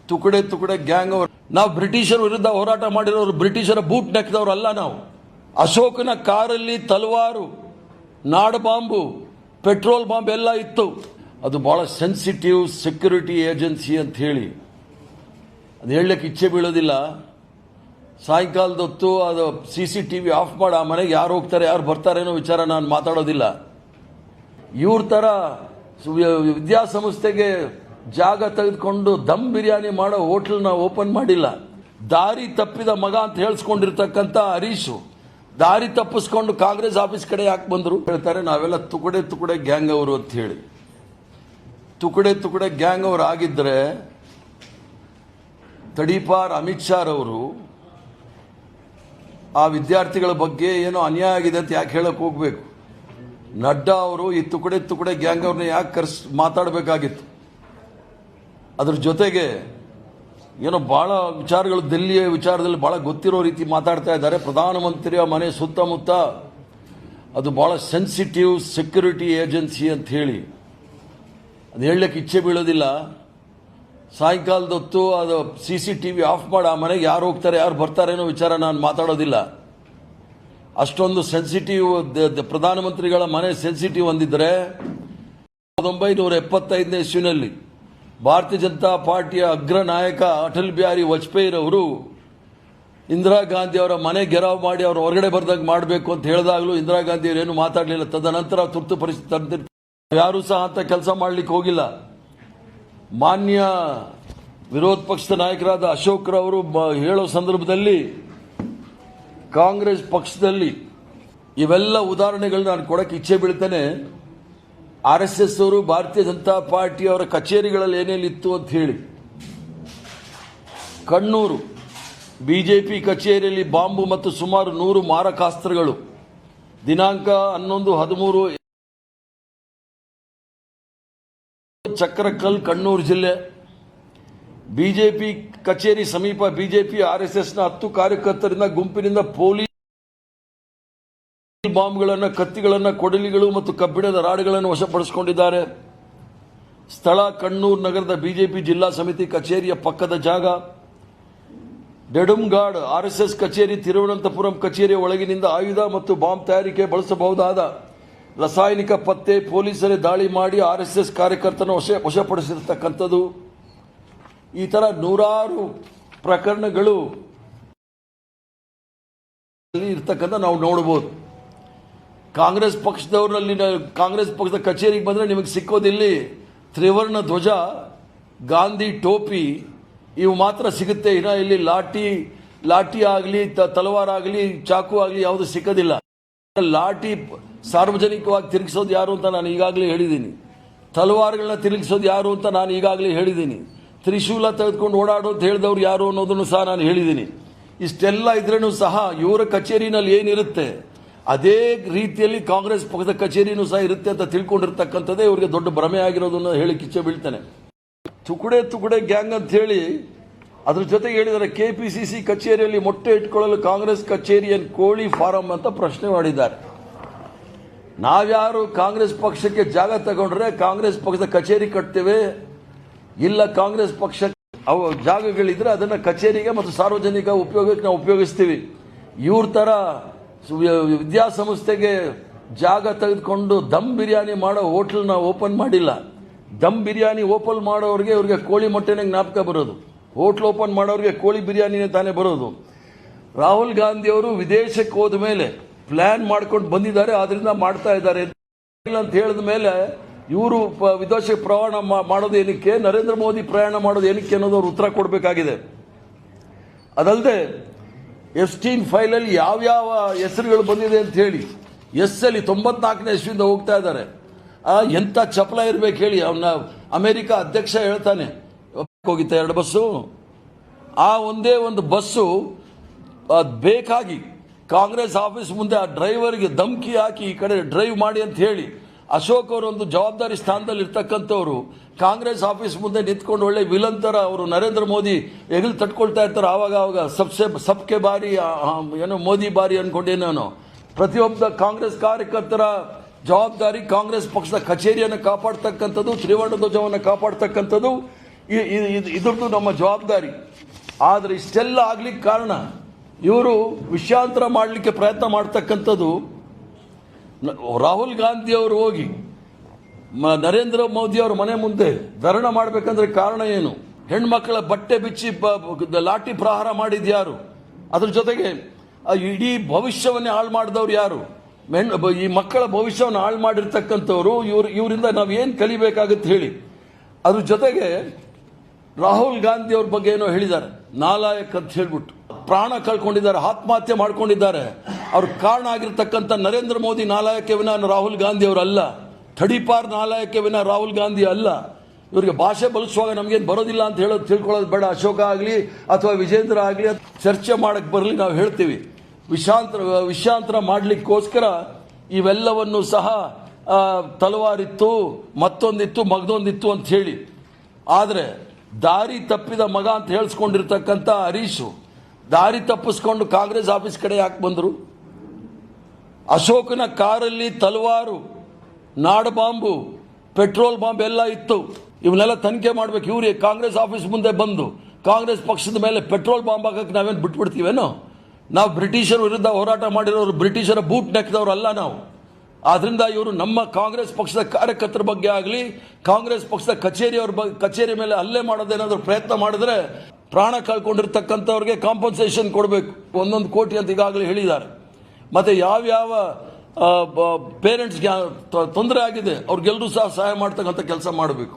ತುಕಡೆ ತುಕಡೆ gang ಅವರು. ನಾವು ಬ್ರಿಟಿಷರ ವಿರುದ್ಧ ಹೋರಾಟ ಮಾಡಿರೋರು, ಬ್ರಿಟಿಷರ ಬೂಟ್ ನೆಕ್ದವರಲ್ಲ ನಾವು. ಅಶೋಕನ ಕಾರಲ್ಲಿ ತಲವಾರು, ನಾಡ ಬಾಂಬು, ಪೆಟ್ರೋಲ್ ಬಾಂಬ್ ಎಲ್ಲ ಇತ್ತು. ಅದು ಬಹಳ ಸೆನ್ಸಿಟಿವ್ ಸೆಕ್ಯೂರಿಟಿ ಏಜೆನ್ಸಿ ಅಂತ ಹೇಳಿ ಅದು ಹೇಳಲಿಕ್ಕೆ ಇಚ್ಛೆ ಬೀಳೋದಿಲ್ಲ. ಸಾಯಂಕಾಲದ ಹೊತ್ತು ಅದು CCTV ಆಫ್ ಮಾಡಿ ಆ ಮನೆಗೆ ಯಾರು ಹೋಗ್ತಾರೆ ಯಾರು ಬರ್ತಾರೆ ಅನ್ನೋ ವಿಚಾರ ನಾನು ಮಾತಾಡೋದಿಲ್ಲ. ಇವ್ರ ಥರ ವಿದ್ಯಾಸಂಸ್ಥೆಗೆ ಜಾಗ ತೆಗೆದುಕೊಂಡು ದಮ್ ಬಿರಿಯಾನಿ ಮಾಡೋ ಹೋಟ್ಲನ್ನ ಓಪನ್ ಮಾಡಿಲ್ಲ. ದಾರಿ ತಪ್ಪಿದ ಮಗ ಅಂತ ಹೇಳಿಸ್ಕೊಂಡಿರ್ತಕ್ಕಂಥ ಹರೀಶು ದಾರಿ ತಪ್ಪಿಸ್ಕೊಂಡು ಕಾಂಗ್ರೆಸ್ ಆಫೀಸ್ ಕಡೆ ಯಾಕೆ ಬಂದರು ಹೇಳ್ತಾರೆ. ನಾವೆಲ್ಲ ತುಕಡೆ ತುಕಡೆ ಗ್ಯಾಂಗ್ ಅವರು ಅಂತ ಹೇಳಿ. ತುಕಡೆ ತುಕಡೆ ಗ್ಯಾಂಗ್ ಅವರು ಆಗಿದ್ರೆ ತಡೀಪಾರ್ ಅಮಿತ್ ಶಾ ಅವರು ಆ ವಿದ್ಯಾರ್ಥಿಗಳ ಬಗ್ಗೆ ಏನೋ ಅನ್ಯಾಯ ಆಗಿದೆ ಅಂತ ಯಾಕೆ ಹೇಳಕ್ ಹೋಗ್ಬೇಕು? ನಡ್ಡಾ ಅವರು ಈ ತುಕಡೆ ತುಕಡೆ ಗ್ಯಾಂಗ್ ಅವ್ರನ್ನ ಯಾಕೆ ಮಾತಾಡಬೇಕಾಗಿತ್ತು? ಅದ್ರ ಜೊತೆಗೆ ಏನೋ ಬಹಳ ವಿಚಾರಗಳು ದಿಲ್ಲಿಯ ವಿಚಾರದಲ್ಲಿ ಬಹಳ ಗೊತ್ತಿರೋ ರೀತಿ ಮಾತಾಡ್ತಾ ಇದ್ದಾರೆ. ಪ್ರಧಾನಮಂತ್ರಿಯ ಮನೆ ಸುತ್ತಮುತ್ತ ಅದು ಬಹಳ ಸೆನ್ಸಿಟಿವ್ ಸೆಕ್ಯೂರಿಟಿ ಏಜೆನ್ಸಿ ಅಂತ ಹೇಳಿ ಅದು ಹೇಳಲಿಕ್ಕೆ ಇಚ್ಛೆ ಬೀಳೋದಿಲ್ಲ. ಸಾಯಂಕಾಲದ ಹೊತ್ತು ಅದು CCTV ಆಫ್ ಮಾಡಿ ಆ ಮನೆಗೆ ಯಾರು ಹೋಗ್ತಾರೆ ಯಾರು ಬರ್ತಾರೆ ಅನ್ನೋ ವಿಚಾರ ನಾನು ಮಾತಾಡೋದಿಲ್ಲ. ಅಷ್ಟೊಂದು ಸೆನ್ಸಿಟಿವ್ ಪ್ರಧಾನಮಂತ್ರಿಗಳ ಮನೆ ಸೆನ್ಸಿಟಿವ್ ಅಂದಿದ್ರೆ 1975ನೇ ಇಸ್ವಿನಲ್ಲಿ ಭಾರತೀಯ ಜನತಾ ಪಾರ್ಟಿಯ ಅಗ್ರ ನಾಯಕ ಅಟಲ್ ಬಿಹಾರಿ ವಾಜಪೇಯಿ ಅವರು ಇಂದಿರಾ ಗಾಂಧಿ ಅವರ ಮನೆ ಗೆರಾವ್ ಮಾಡಿ ಅವರು ಹೊರಗಡೆ ಬರ್ದಾಗ ಮಾಡಬೇಕು ಅಂತ ಹೇಳಿದಾಗಲೂ ಇಂದಿರಾ ಗಾಂಧಿ ಅವರೇನು ಮಾತಾಡಲಿಲ್ಲ. ತದನಂತರ ತುರ್ತು ಪರಿಸ್ಥಿತಿ ಯಾರೂ ಸಹ ಅಂತ ಕೆಲಸ ಮಾಡಲಿಕ್ಕೆ ಹೋಗಿಲ್ಲ. ಮಾನ್ಯ ವಿರೋಧ ಪಕ್ಷದ ನಾಯಕರಾದ ಅಶೋಕ್ ರವರು ಹೇಳೋ ಸಂದರ್ಭದಲ್ಲಿ ಕಾಂಗ್ರೆಸ್ ಪಕ್ಷದಲ್ಲಿ ಇವೆಲ್ಲ ಉದಾಹರಣೆಗಳು ನಾನು ಕೊಡಕ್ಕೆ ಇಚ್ಛೆ ಬೀಳ್ತೇನೆ. RSS ಅವರು ಭಾರತೀಯ ಜನತಾ ಪಾರ್ಟಿ ಅವರ ಕಚೇರಿಗಳಲ್ಲಿ ಏನೇನಿತ್ತು ಅಂತ ಹೇಳಿ ಕಣ್ಣೂರು BJP ಕಚೇರಿಯಲ್ಲಿ ಬಾಂಬು ಮತ್ತು ಸುಮಾರು 100 ಮಾರಕಾಸ್ತ್ರಗಳು ದಿನಾಂಕ 11-13 ಚಕ್ರಕಲ್ ಕಣ್ಣೂರು ಜಿಲ್ಲೆ BJP ಕಚೇರಿ ಸಮೀಪ BJP RSSನ 10 ಕಾರ್ಯಕರ್ತರಿಂದ ಗುಂಪಿನಿಂದ ಪೊಲೀಸ್ ಬಾಂಬ್ಗಳನ್ನು, ಕತ್ತಿಗಳನ್ನು, ಕೊಡಲಿಗಳು ಮತ್ತು ಕಬ್ಬಿಣದ ರಾಡ್ಗಳನ್ನು ವಶಪಡಿಸಿಕೊಂಡಿದ್ದಾರೆ. ಸ್ಥಳ ಕಣ್ಣೂರು ನಗರದ BJP ಜಿಲ್ಲಾ ಸಮಿತಿ ಕಚೇರಿಯ ಪಕ್ಕದ ಜಾಗ. ಡೆಡುಮ್ಗಾಡ್ RSS ಕಚೇರಿ, ತಿರುವನಂತಪುರಂ ಕಚೇರಿಯ ಒಳಗಿನಿಂದ ಆಯುಧ ಮತ್ತು ಬಾಂಬ್ ತಯಾರಿಕೆ ಬಳಸಬಹುದಾದ ರಾಸಾಯನಿಕ ಪತ್ತೆ. ಪೊಲೀಸರೇ ದಾಳಿ ಮಾಡಿ RSS ಕಾರ್ಯಕರ್ತನ ವಶಪಡಿಸಿರ್ತಕ್ಕಂಥದ್ದು. ಈ ತರ ನೂರಾರು ಪ್ರಕರಣಗಳು ಇರ್ತಕ್ಕಂಥ ನಾವು ನೋಡಬಹುದು. ಕಾಂಗ್ರೆಸ್ ಪಕ್ಷದವರಲ್ಲಿ ಕಾಂಗ್ರೆಸ್ ಪಕ್ಷದ ಕಚೇರಿಗೆ ಬಂದರೆ ನಿಮಗೆ ಸಿಕ್ಕೋದಿಲ್ಲಿ ತ್ರಿವರ್ಣ ಧ್ವಜ, ಗಾಂಧಿ ಟೋಪಿ ಇವು ಮಾತ್ರ ಸಿಗುತ್ತೆ. ಇನ್ನು ಇಲ್ಲಿ ಲಾಠಿ ಆಗಲಿ, ತಲವಾರಾಗಲಿ, ಚಾಕು ಆಗಲಿ ಯಾವುದು ಸಿಕ್ಕೋದಿಲ್ಲ. ಲಾಠಿ ಸಾರ್ವಜನಿಕವಾಗಿ ತಿರುಗಿಸೋದು ಯಾರು ಅಂತ ನಾನು ಈಗಾಗಲೇ ಹೇಳಿದ್ದೀನಿ. ತಲವಾರುಗಳನ್ನ ತಿರುಗಿಸೋದು ಯಾರು ಅಂತ ನಾನು ಈಗಾಗಲೇ ಹೇಳಿದ್ದೀನಿ. ತ್ರಿಶೂಲ ತೆಗೆದುಕೊಂಡು ಓಡಾಡೋ ಅಂತ ಹೇಳಿದವ್ರು ಯಾರು ಅನ್ನೋದನ್ನು ಸಹ ನಾನು ಹೇಳಿದ್ದೀನಿ. ಇಷ್ಟೆಲ್ಲ ಇದ್ರೂ ಸಹ ಇವರ ಕಚೇರಿನಲ್ಲಿ ಏನಿರುತ್ತೆ ಅದೇ ರೀತಿಯಲ್ಲಿ ಕಾಂಗ್ರೆಸ್ ಪಕ್ಷದ ಕಚೇರಿನೂ ಸಹ ಇರುತ್ತೆ ಅಂತ ತಿಳ್ಕೊಂಡಿರ್ತಕ್ಕಂಥದ್ದೇ ಇವರಿಗೆ ದೊಡ್ಡ ಭ್ರಮೆ ಆಗಿರೋದನ್ನು ಹೇಳಿ ಕಿಚ್ಚೆ ಬೀಳ್ತಾನೆ. ತುಕಡೆ ತುಕಡೆ ಗ್ಯಾಂಗ್ ಅಂತ ಹೇಳಿ ಅದ್ರ ಜೊತೆಗೆ ಹೇಳಿದರೆ KPCC ಕಚೇರಿಯಲ್ಲಿ ಮೊಟ್ಟೆ ಇಟ್ಕೊಳ್ಳಲು ಕಾಂಗ್ರೆಸ್ ಕಚೇರಿಯನ್ನು ಕೋಳಿ ಫಾರಂ ಅಂತ ಪ್ರಶ್ನೆ ಮಾಡಿದ್ದಾರೆ. ನಾವ್ಯಾರು ಕಾಂಗ್ರೆಸ್ ಪಕ್ಷಕ್ಕೆ ಜಾಗ ತಗೊಂಡ್ರೆ ಕಾಂಗ್ರೆಸ್ ಪಕ್ಷದ ಕಚೇರಿ ಕಟ್ತೇವೆ, ಇಲ್ಲ ಕಾಂಗ್ರೆಸ್ ಪಕ್ಷ ಜಾಗಗಳಿದ್ರೆ ಅದನ್ನ ಕಚೇರಿಗೆ ಮತ್ತು ಸಾರ್ವಜನಿಕ ಉಪಯೋಗಕ್ಕೆ ನಾವು ಉಪಯೋಗಿಸ್ತೀವಿ. ಇವ್ರ ತರ ವಿದ್ಯಾಸಂಸ್ಥೆಗೆ ಜಾಗ ತೆಗೆದುಕೊಂಡು ದಮ್ ಬಿರಿಯಾನಿ ಮಾಡೋ ಹೋಟ್ಲನ್ನ ಓಪನ್ ಮಾಡಿಲ್ಲ. ದಮ್ ಬಿರಿಯಾನಿ ಓಪನ್ ಮಾಡೋರಿಗೆ ಇವ್ರಿಗೆ ಕೋಳಿ ಮೊಟ್ಟೆನೇ ಜ್ಞಾಪಕ ಬರೋದು. ಹೋಟ್ಲ್ ಓಪನ್ ಮಾಡೋರಿಗೆ ಕೋಳಿ ಬಿರಿಯಾನಿನೇ ತಾನೇ ಬರೋದು. ರಾಹುಲ್ ಗಾಂಧಿ ಅವರು ವಿದೇಶಕ್ಕೆ ಹೋದ ಮೇಲೆ ಪ್ಲಾನ್ ಮಾಡ್ಕೊಂಡು ಬಂದಿದ್ದಾರೆ, ಆದ್ರಿಂದ ಮಾಡ್ತಾ ಇದ್ದಾರೆ ಅಂತ ಹೇಳಿದ ಮೇಲೆ ಇವರು ವಿದೇಶಕ್ಕೆ ಪ್ರಯಾಣ ಮಾಡೋದು ಏನಕ್ಕೆ, ನರೇಂದ್ರ ಮೋದಿ ಪ್ರಯಾಣ ಮಾಡೋದು ಏನಕ್ಕೆ ಅನ್ನೋದು ಅವ್ರು ಉತ್ತರ ಕೊಡಬೇಕಾಗಿದೆ. ಅದಲ್ಲದೆ ಎಫ್ಸ್ಟೀನ್ ಫೈಲಲ್ಲಿ ಯಾವ್ಯಾವ ಹೆಸರುಗಳು ಬಂದಿದೆ ಅಂತ ಹೇಳಿ ಅಲ್ಲಿ 94ನೇ ಇಸ್ವಿಯಿಂದ ಹೋಗ್ತಾ ಇದ್ದಾರೆ. ಎಂಥ ಚಪಲ ಇರಬೇಕು ಹೇಳಿ. ಅವನ ಅಮೆರಿಕ ಅಧ್ಯಕ್ಷ ಹೇಳ್ತಾನೆ ಹೋಗಿತ್ತ 2 ಬಸ್ಸು, ಆ ಒಂದೇ ಒಂದು ಬಸ್ಸು ಬೇಕಾಗಿ ಕಾಂಗ್ರೆಸ್ ಆಫೀಸ್ ಮುಂದೆ ಆ ಡ್ರೈವರ್ಗೆ ಧಮಕಿ ಹಾಕಿ ಈ ಕಡೆ ಡ್ರೈವ್ ಮಾಡಿ ಅಂತ ಹೇಳಿ ಅಶೋಕ್ ಅವರು ಒಂದು ಜವಾಬ್ದಾರಿ ಸ್ಥಾನದಲ್ಲಿ ಇರ್ತಕ್ಕಂಥವ್ರು ಕಾಂಗ್ರೆಸ್ ಆಫೀಸ್ ಮುಂದೆ ನಿಂತ್ಕೊಂಡು ಒಳ್ಳೆ ವಿಲನ್ ತರ ಅವರು ನರೇಂದ್ರ ಮೋದಿ ಹೆಗಲು ತಟ್ಕೊಳ್ತಾ ಇರ್ತಾರೆ. ಆವಾಗ ಸಬ್ಕೆ ಬಾರಿ ಏನೋ ಮೋದಿ ಬಾರಿ ಅನ್ಕೊಂಡೇನೋ. ಪ್ರತಿಯೊಬ್ಬ ಕಾಂಗ್ರೆಸ್ ಕಾರ್ಯಕರ್ತರ ಜವಾಬ್ದಾರಿ ಕಾಂಗ್ರೆಸ್ ಪಕ್ಷದ ಕಚೇರಿಯನ್ನು ಕಾಪಾಡ್ತಕ್ಕಂಥದ್ದು, ತ್ರಿವರ್ಣ ಧ್ವಜವನ್ನು ಕಾಪಾಡ್ತಕ್ಕಂಥದ್ದು. ಇದ್ರದ್ದು ನಮ್ಮ ಜವಾಬ್ದಾರಿ. ಆದರೆ ಇಷ್ಟೆಲ್ಲ ಆಗ್ಲಿಕ್ಕೆ ಕಾರಣ ಇವರು ವಿಷಯಾಂತರ ಮಾಡಲಿಕ್ಕೆ ಪ್ರಯತ್ನ ಮಾಡ್ತಕ್ಕಂಥದ್ದು. ರಾಹುಲ್ ಗಾಂಧಿ ಅವರು ಹೋಗಿ ನರೇಂದ್ರ ಮೋದಿ ಅವರ ಮನೆ ಮುಂದೆ ಧರಣ ಮಾಡಬೇಕಂದ್ರೆ ಕಾರಣ ಏನು? ಹೆಣ್ಮಕ್ಕಳ ಬಟ್ಟೆ ಬಿಚ್ಚಿ ಲಾಠಿ ಪ್ರಹಾರ ಮಾಡಿದ್ಯಾರು? ಅದ್ರ ಜೊತೆಗೆ ಇಡೀ ಭವಿಷ್ಯವನ್ನೇ ಹಾಳು ಮಾಡಿದವ್ರು ಯಾರು? ಈ ಮಕ್ಕಳ ಭವಿಷ್ಯವನ್ನು ಹಾಳು ಮಾಡಿರ್ತಕ್ಕಂಥವ್ರು. ಇವರಿಂದ ನಾವು ಏನು ಕಲಿಬೇಕಾಗುತ್ತೆ ಹೇಳಿ. ಅದ್ರ ಜೊತೆಗೆ ರಾಹುಲ್ ಗಾಂಧಿ ಅವ್ರ ಬಗ್ಗೆ ಏನೋ ಹೇಳಿದ್ದಾರೆ, ನಾಲಾಯಕ್ ಅಂತ ಹೇಳ್ಬಿಟ್ಟು ಪ್ರಾಣ ಕಳ್ಕೊಂಡಿದ್ದಾರೆ, ಆತ್ಮಹತ್ಯೆ ಮಾಡ್ಕೊಂಡಿದ್ದಾರೆ. ಅವ್ರ ಕಾರಣ ಆಗಿರ್ತಕ್ಕಂಥ ನರೇಂದ್ರ ಮೋದಿ ನಾಲಾಯಕ ವಿನ ರಾಹುಲ್ ಗಾಂಧಿ ಅವರಲ್ಲ. ಥಡಿಪಾರ್ ನಾಲಾಯಕ ವಿನ ರಾಹುಲ್ ಗಾಂಧಿ ಅಲ್ಲ. ಇವರಿಗೆ ಭಾಷೆ ಬಳಸುವಾಗ ನಮಗೇನು ಬರೋದಿಲ್ಲ ಅಂತ ಹೇಳೋದು ತಿಳ್ಕೊಳ್ಳೋದು ಬೇಡ. ಅಶೋಕ ಆಗಲಿ ಅಥವಾ ವಿಜೇಂದ್ರ ಆಗಲಿ ಚರ್ಚೆ ಮಾಡಕ್ಕೆ ಬರಲಿ, ನಾವು ಹೇಳ್ತೀವಿ. ವಿಷಯಾಂತರ ಮಾಡಲಿಕ್ಕೋಸ್ಕರ ಇವೆಲ್ಲವನ್ನು ಸಹ ತಲವಾರಿತ್ತು, ಮತ್ತೊಂದಿತ್ತು, ಮಗದೊಂದಿತ್ತು ಅಂತ ಹೇಳಿ. ಆದರೆ ದಾರಿ ತಪ್ಪಿದ ಮಗ ಅಂತ ಹೇಳಿಸ್ಕೊಂಡಿರ್ತಕ್ಕಂಥ ಹರೀಶು ದಾರಿ ತಪ್ಪಿಸ್ಕೊಂಡು ಕಾಂಗ್ರೆಸ್ ಆಫೀಸ್ ಕಡೆ ಯಾಕೆ ಬಂದರು? ಅಶೋಕನ ಕಾರಲ್ಲಿ ತಲವಾರು, ನಾಡ ಬಾಂಬು, ಪೆಟ್ರೋಲ್ ಬಾಂಬ್ ಎಲ್ಲ ಇತ್ತು. ಇವನ್ನೆಲ್ಲ ತನಿಖೆ ಮಾಡಬೇಕು. ಇವ್ರು ಕಾಂಗ್ರೆಸ್ ಆಫೀಸ್ ಮುಂದೆ ಬಂದು ಕಾಂಗ್ರೆಸ್ ಪಕ್ಷದ ಮೇಲೆ ಪೆಟ್ರೋಲ್ ಬಾಂಬ್ ಹಾಕಕ್ಕೆ ನಾವೇನು ಬಿಟ್ಬಿಡ್ತೀವೇನೋ? ನಾವು ಬ್ರಿಟಿಷರ ವಿರುದ್ಧ ಹೋರಾಟ ಮಾಡಿರೋರು, ಬ್ರಿಟಿಷರ ಬೂಟ್ ನೆಕ್ದವ್ರಲ್ಲ ನಾವು. ಆದ್ರಿಂದ ಇವರು ನಮ್ಮ ಕಾಂಗ್ರೆಸ್ ಪಕ್ಷದ ಕಾರ್ಯಕರ್ತರ ಬಗ್ಗೆ ಆಗಲಿ, ಕಾಂಗ್ರೆಸ್ ಪಕ್ಷದ ಕಚೇರಿ ಮೇಲೆ ಹಲ್ಲೆ ಮಾಡೋದೇನಾದ್ರೂ ಪ್ರಯತ್ನ ಮಾಡಿದ್ರೆ ಪ್ರಾಣ ಕಳ್ಕೊಂಡಿರ್ತಕ್ಕಂಥವ್ರಿಗೆ ಕಾಂಪನ್ಸೇಷನ್ ಕೊಡಬೇಕು. 1 ಕೋಟಿ ಅಂತ ಈಗಾಗಲೇ ಹೇಳಿದ್ದಾರೆ. ಮತ್ತೆ ಯಾವ್ಯಾವ ಪೇರೆಂಟ್ಸ್ಗೆ ತೊಂದರೆ ಆಗಿದೆ ಅವ್ರಿಗೆಲ್ಲರೂ ಸಹ ಸಹಾಯ ಮಾಡ್ತಕ್ಕಂಥ ಕೆಲಸ ಮಾಡಬೇಕು.